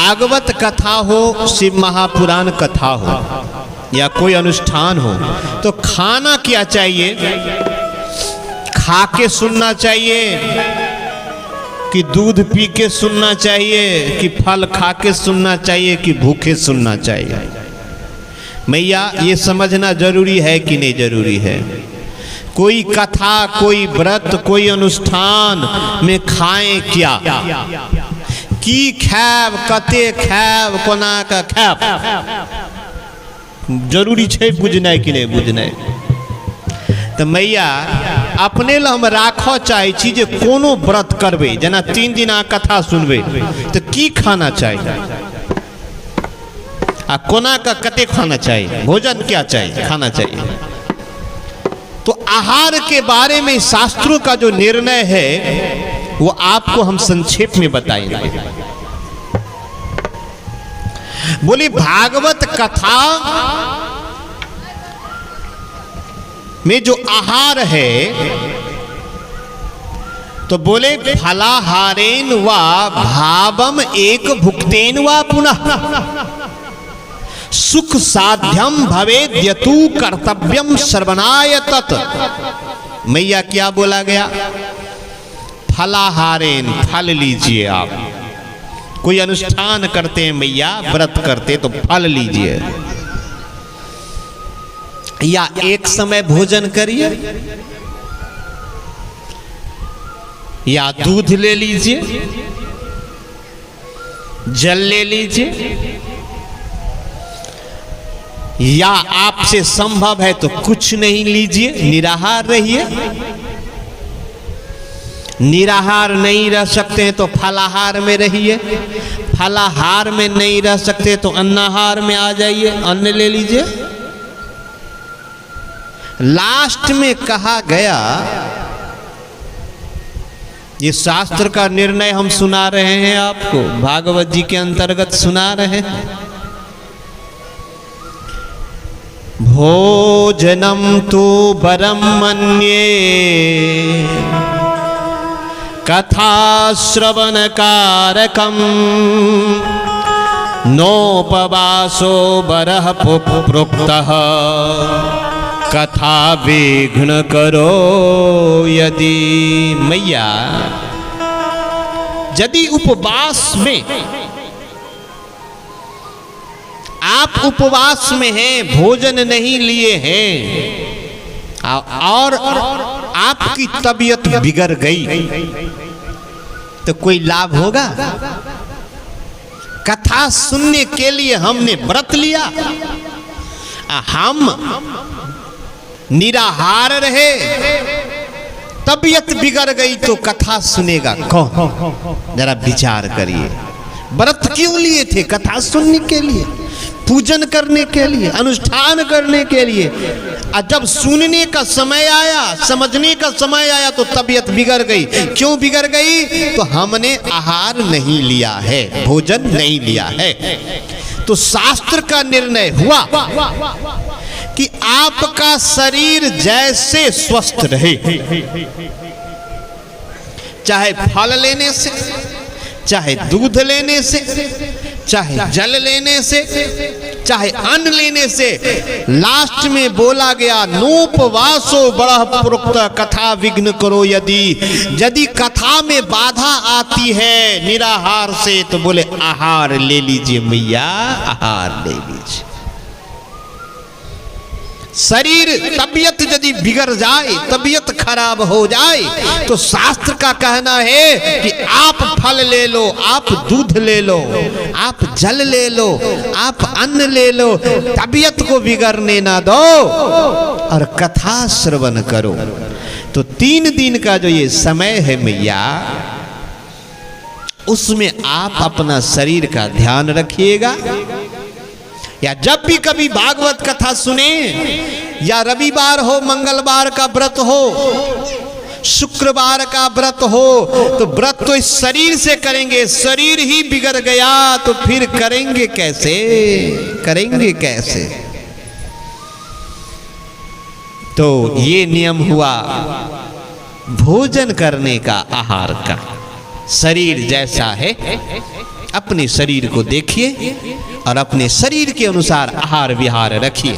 भागवत कथा हो, शिव महापुराण कथा हो या कोई अनुष्ठान हो, तो खाना क्या चाहिए? खा के सुनना चाहिए कि दूध पी के सुनना चाहिए, कि फल खा के सुनना चाहिए, कि भूखे सुनना चाहिए? मैया ये समझना जरूरी है कि नहीं जरूरी है? कोई कथा, कोई व्रत, कोई अनुष्ठान में खाएं क्या? की खाब, कते खाब, कोना का खाब, जरूरी है बुझनाइ कि नहीं बुझनाइ? तो मैया अपने ला हम राखो चाहे छी जे कोनो व्रत करबे, जना 3 दिन कथा सुनबे तो की खाना चाहिए आ कोना का कते खाना चाहिए, भोजन क्या चाहिए, खाना चाहिए? तो आहार के बारे में शास्त्रों का जो निर्णय है वो आपको हम संक्षेप में बताएंगे। बोली भागवत कथा में जो आहार है तो बोले फलाहारेन वा भावम एक भुक्तेन वा पुनः सुख साध्यम भवेद यतु कर्तव्यम श्रवणाय तत्। मैया क्या बोला गया? फलाहारेन, फल लीजिए। आप कोई अनुष्ठान करते हैं मैया, व्रत करते तो फल लीजिए, या एक समय भोजन करिए, या दूध ले लीजिए, जल ले लीजिए, या आपसे संभव है तो कुछ नहीं लीजिए, निराहार रहिए। निराहार नहीं रह सकते हैं तो फलाहार में रहिए, फलाहार में नहीं रह सकते तो अन्नाहार में आ जाइए, अन्न ले लीजिए। लास्ट में कहा गया, ये शास्त्र का निर्णय हम सुना रहे हैं आपको, भागवत जी के अंतर्गत सुना रहे हैं। भोजनम तो वरम मन्ये कथा श्रवण कारकम नोपवासो वरः प्रोक्तः कथा विघ्न करो यदि। मैया यदि उपवास में आप उपवास में हैं, भोजन नहीं लिए हैं और आपकी तबीयत बिगड़ गई तो कोई लाभ होगा? कथा सुनने के लिए हमने व्रत लिया, हम निराहार रहे, तबीयत बिगड़ गई तो कथा सुनेगा कौन? जरा विचार करिए। व्रत क्यों लिए थे? कथा सुनने के लिए, पूजन करने के लिए, अनुष्ठान करने के लिए। और जब सुनने का समय आया, समझने का समय आया तो तबीयत बिगड़ गई। क्यों बिगड़ गई? तो हमने आहार नहीं लिया है, भोजन नहीं लिया है। तो शास्त्र का निर्णय हुआ कि आपका शरीर जैसे स्वस्थ रहे, चाहे फल लेने से, चाहे दूध लेने से, चाहे जल लेने से, चाहे अन्न लेने से। लास्ट में बोला गया नोपवासो वरः प्रोक्त कथा विघ्न करो यदि। यदि कथा में बाधा आती है निराहार से तो बोले आहार ले लीजिए मैया, आहार ले लीजिए। शरीर तबीयत यदि बिगड़ जाए, तबीयत खराब हो जाए तो शास्त्र का कहना है कि आप फल ले लो, आप दूध ले लो, आप जल ले लो, आप अन्न ले लो, तबीयत को बिगड़ने ना दो और कथा श्रवण करो। तो 3 दिन का जो ये समय है मैया, उसमें आप अपना शरीर का ध्यान रखिएगा। या जब भी कभी भागवत कथा सुने, या रविवार हो, मंगलवार का व्रत हो, शुक्रवार का व्रत हो, तो व्रत तो इस शरीर से करेंगे। शरीर ही बिगड़ गया तो फिर करेंगे कैसे? करेंगे कैसे? तो ये नियम हुआ भोजन करने का, आहार का। शरीर जैसा है अपने शरीर को देखिए और अपने शरीर के अनुसार आहार विहार रखिए।